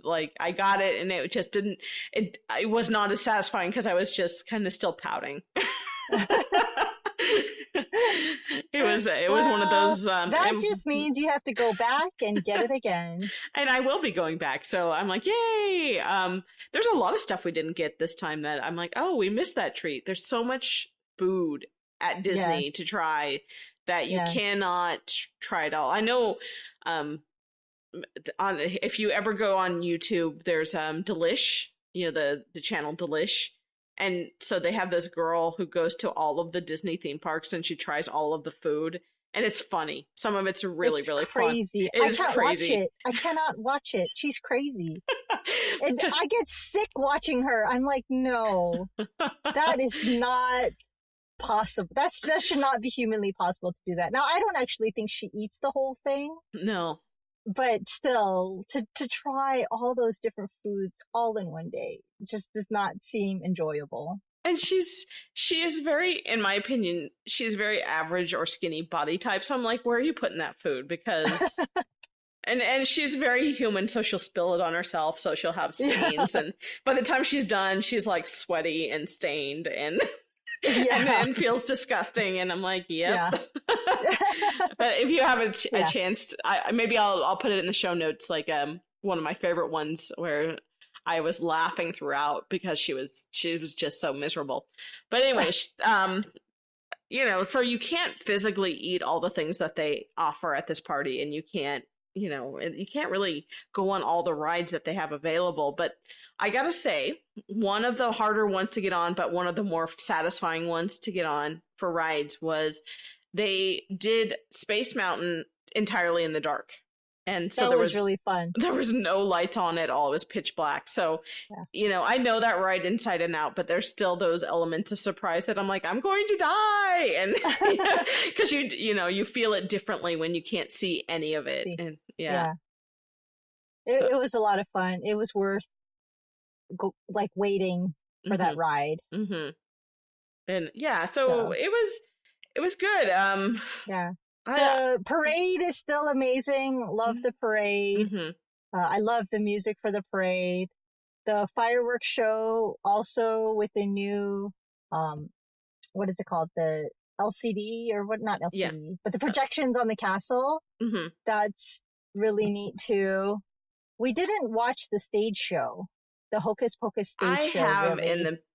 Speaker 7: like I got it, and it just didn't. It was not as satisfying because I was just kind of still pouting. It was one of those.
Speaker 8: That just means you have to go back and get it again. And
Speaker 7: I will be going back, so I'm like, yay! There's a lot of stuff we didn't get this time that I'm like, oh, we missed that treat. There's so much food at Disney to try that you cannot try it all. I know if you ever go on YouTube, there's Delish, the channel Delish. And so they have this girl who goes to all of the Disney theme parks, and she tries all of the food. And it's funny. Some of it's really
Speaker 8: crazy.
Speaker 7: Fun.
Speaker 8: I can't watch it. I cannot watch it. She's crazy. And I get sick watching her. I'm like, no, that is not possible. That should not be humanly possible to do that. Now, I don't actually think she eats the whole thing.
Speaker 7: No.
Speaker 8: But still, to try all those different foods all in one day just does not seem enjoyable.
Speaker 7: And she is very, in my opinion, she's very average or skinny body type. So I'm like, where are you putting that food? Because and she's very human, so she'll spill it on herself, so she'll have stains. And by the time she's done, she's like sweaty and stained and and feels disgusting. And I'm like, yep. But if you have a chance, maybe I'll put it in the show notes, like one of my favorite ones where I was laughing throughout because she was just so miserable. But anyway, so you can't physically eat all the things that they offer at this party, and you can't you can't really go on all the rides that they have available. But I gotta say, one of the harder ones to get on, but one of the more satisfying ones to get on for rides was they did Space Mountain entirely in the dark. And so
Speaker 8: that was really fun.
Speaker 7: There was no lights on at all. It was pitch black. So, I know that ride inside and out, but there's still those elements of surprise that I'm like, I'm going to die. And because you feel it differently when you can't see any of it. And
Speaker 8: it was a lot of fun. It was worth waiting for that ride.
Speaker 7: Mm-hmm. And so it was good.
Speaker 8: The parade is still amazing. Love the parade. I love the music for the parade. The fireworks show also with the new, what is it called? The LCD or what? Not LCD, but the projections on the castle. That's really neat too. We didn't watch the stage show, the Hocus Pocus stage show.
Speaker 7: I have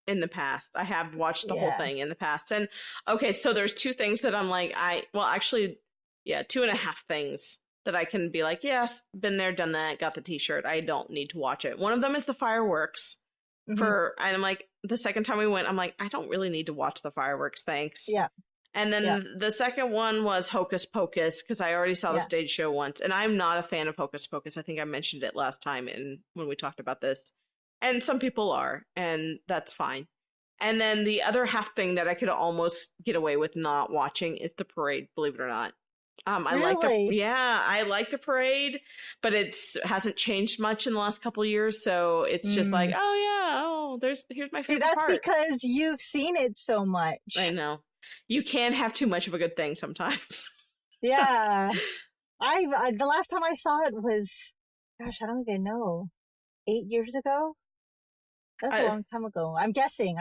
Speaker 7: in the past. I have watched the whole thing in the past. And okay, so there's two things that I'm like, 2.5 things that I can be like, yes, been there, done that, got the t-shirt. I don't need to watch it. One of them is the fireworks and I'm like, the second time we went, I'm like, I don't really need to watch the fireworks. Thanks.
Speaker 8: Yeah.
Speaker 7: And then the second one was Hocus Pocus, because I already saw the stage show once, and I'm not a fan of Hocus Pocus. I think I mentioned it last time when we talked about this. And some people are, and that's fine. And then the other half thing that I could almost get away with not watching is the parade, believe it or not. I like the parade, but hasn't changed much in the last couple of years. So it's just like, here's my favorite
Speaker 8: that's
Speaker 7: part.
Speaker 8: because you've seen it so much.
Speaker 7: I know. You can't have too much of a good thing sometimes.
Speaker 8: Yeah. The last time I saw it was, gosh, I don't even know, 8 years ago? That's a long time ago. I'm guessing.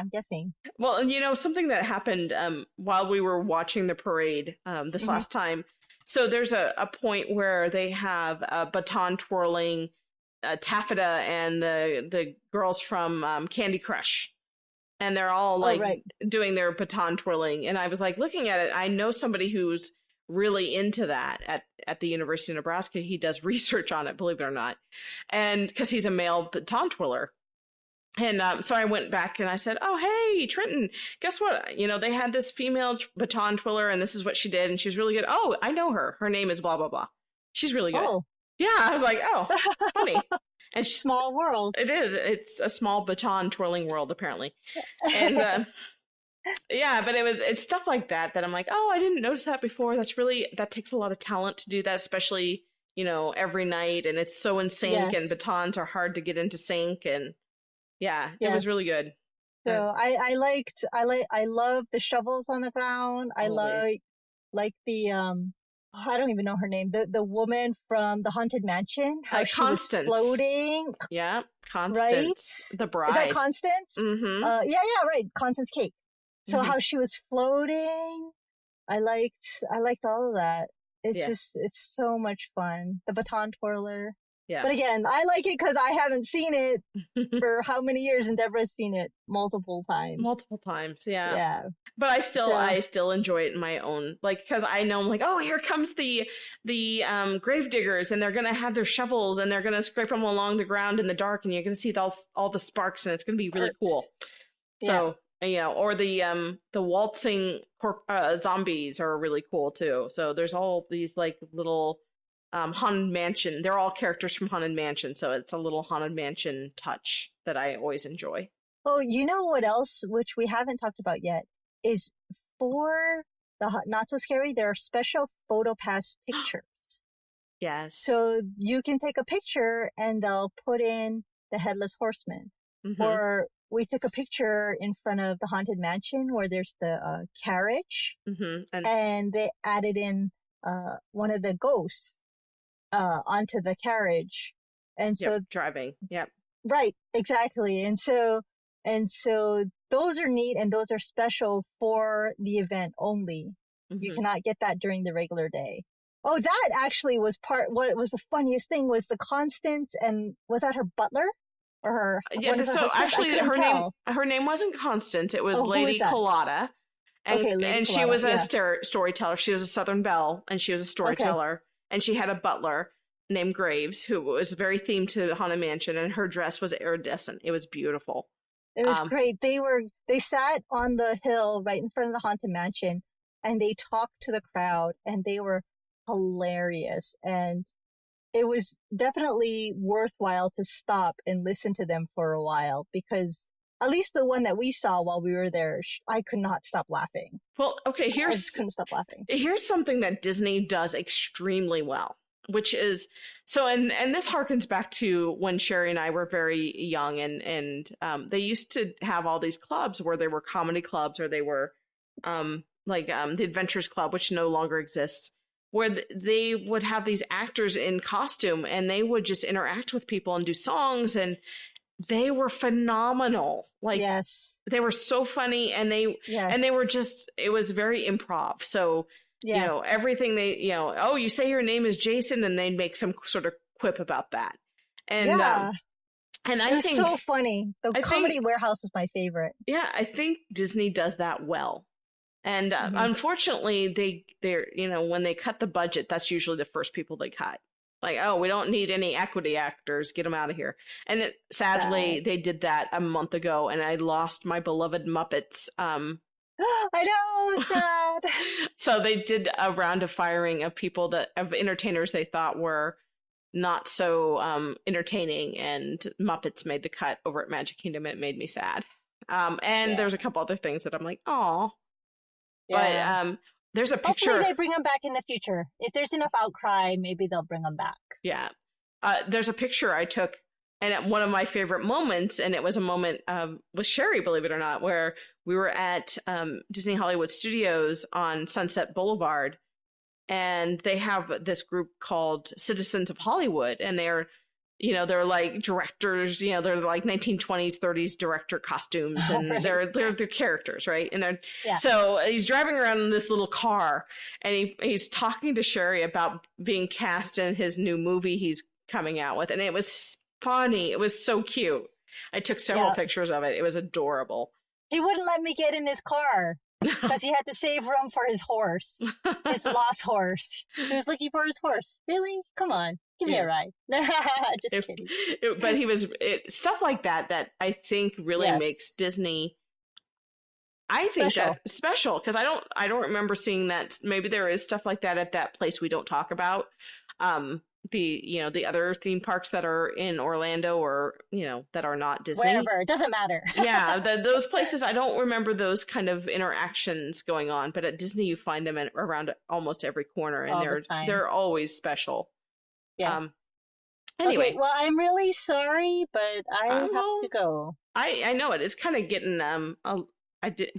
Speaker 7: Well, and something that happened while we were watching the parade this last time. So there's a point where they have baton twirling Taffeta and the girls from Candy Crush. And they're all doing their baton twirling. And I was like looking at it. I know somebody who's really into that at the University of Nebraska. He does research on it, believe it or not. And because he's a male baton twirler. And so I went back and I said, oh, hey, Trenton, guess what? They had this female baton twirler and this is what she did. And she was really good. Oh, I know her. Her name is blah, blah, blah. She's really good. Oh. Yeah. I was like, oh, funny. And
Speaker 8: small world.
Speaker 7: It is. It's a small baton twirling world, apparently. And but it's stuff like that I'm like, oh, I didn't notice that before. That takes a lot of talent to do that, especially, every night. And it's so in sync and batons are hard to get into sync. And it was really good.
Speaker 8: So I love the shovels on the ground. I like the I don't even know her name. The woman from the Haunted Mansion, how she
Speaker 7: Constance.
Speaker 8: Was floating.
Speaker 7: Yeah, Constance, right? The bride.
Speaker 8: Is that Constance?
Speaker 7: Mm-hmm.
Speaker 8: Right. Constance Cake. So how she was floating. I liked all of that. It's so much fun. The baton twirler. Yeah. But again, I like it because I haven't seen it for how many years, and Deborah's seen it multiple times.
Speaker 7: Yeah.
Speaker 8: Yeah.
Speaker 7: But I still enjoy it in my own, because I know I'm like, oh, here comes the grave diggers, and they're gonna have their shovels, and they're gonna scrape them along the ground in the dark, and you're gonna see all the sparks, and it's gonna be really cool. So or the waltzing zombies are really cool too. So there's all these little. Haunted Mansion. They're all characters from Haunted Mansion, so it's a little Haunted Mansion touch that I always enjoy.
Speaker 8: Oh, you know what else, which we haven't talked about yet, is for the Not So Scary, there are special PhotoPass pictures.
Speaker 7: Yes.
Speaker 8: So you can take a picture and they'll put in the Headless Horseman. Or we took a picture in front of the Haunted Mansion where there's the carriage, and they added in one of the ghosts onto the carriage, and so
Speaker 7: driving. Yep.
Speaker 8: Right, exactly. And so those are neat, and those are special for the event only. You cannot get that during the regular day. Oh, that actually was what was the funniest thing was the Constance, and was that her butler or her?
Speaker 7: Yeah. So actually, her name wasn't Constance. It was Lady Collada. And she was a storyteller. She was a Southern Belle, and she was a storyteller, and she had a butler. named Graves, who was very themed to Haunted Mansion, and her dress was iridescent. It was beautiful.
Speaker 8: It was great. They sat on the hill right in front of the Haunted Mansion, and they talked to the crowd, and they were hilarious. And it was definitely worthwhile to stop and listen to them for a while, because at least the one that we saw while we were there, I could not stop laughing.
Speaker 7: Well, okay,
Speaker 8: I just couldn't stop laughing.
Speaker 7: Here's something that Disney does extremely well, which is and this harkens back to when Sheri and I were very young, and they used to have all these clubs where they were comedy clubs, or they were the Adventures Club, which no longer exists, where they would have these actors in costume, and they would just interact with people and do songs, and they were phenomenal. Like,
Speaker 8: yes,
Speaker 7: they were so funny, and they were just, it was very improv. So,
Speaker 8: yes.
Speaker 7: you know, everything they, oh, you say your name is Jason, and they'd make some sort of quip about that. And, and I think
Speaker 8: it was so funny. The Comedy Warehouse was my favorite.
Speaker 7: Yeah, I think Disney does that well. And unfortunately, they're when they cut the budget, that's usually the first people they cut. Like, oh, we don't need any equity actors. Get them out of here. And sadly, they did that a month ago, and I lost my beloved Muppets.
Speaker 8: I know, sad.
Speaker 7: So they did a round of firing of entertainers they thought were not so entertaining, and Muppets made the cut over at Magic Kingdom, and it made me sad. There's a couple other things that I'm like, oh. Yeah. But there's a picture.
Speaker 8: Hopefully they bring them back in the future. If there's enough outcry, maybe they'll bring them back.
Speaker 7: Yeah. There's a picture I took, and at one of my favorite moments, and it was a moment with Sheri, believe it or not, where we were at Disney Hollywood Studios on Sunset Boulevard, and they have this group called Citizens of Hollywood, and they're like directors, they're like 1920s, 30s director costumes, and right. they're characters, right? And so he's driving around in this little car, and he's talking to Sheri about being cast in his new movie he's coming out with, and it was funny. It was so cute. I took several pictures of it. It was adorable.
Speaker 8: He wouldn't let me get in his car because he had to save room for his horse, his lost horse. He was looking for his horse. Really? Come on. Give me a ride. Just kidding.
Speaker 7: But stuff like that I think really makes Disney, I think, that special, because I don't remember seeing that. Maybe there is stuff like that at that place we don't talk about. The other theme parks that are in Orlando, or that are not Disney.
Speaker 8: Wherever, it doesn't matter.
Speaker 7: Yeah, those places, I don't remember those kind of interactions going on. But at Disney, you find them around almost every corner, and they're always special.
Speaker 8: Yes.
Speaker 7: Anyway,
Speaker 8: okay, well, I'm really sorry, but I have to go.
Speaker 7: I know it. It's kind of getting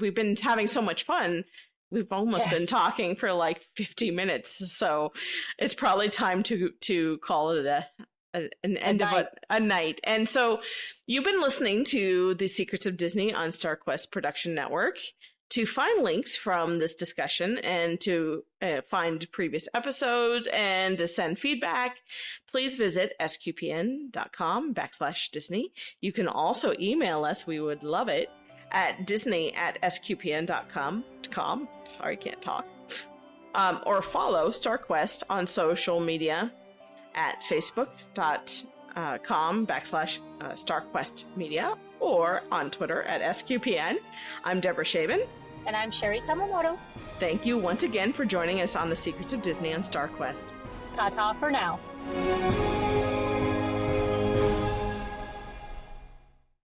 Speaker 7: we've been having so much fun. We've almost been talking for like 50 minutes, so it's probably time to call it an end of a night. And so you've been listening to The Secrets of Disney on StarQuest Production Network. To find links from this discussion, and to find previous episodes, and to send feedback, please visit sqpn.com/Disney. You can also email us. We would love it at disney@sqpn.com. Sorry, can't talk. Or follow StarQuest on social media at facebook.com/StarQuest Media, or on Twitter at SQPN. I'm Deborah Shaven.
Speaker 8: And I'm Sheri Tamamoto.
Speaker 7: Thank you once again for joining us on The Secrets of Disney on StarQuest.
Speaker 8: Ta-ta for now.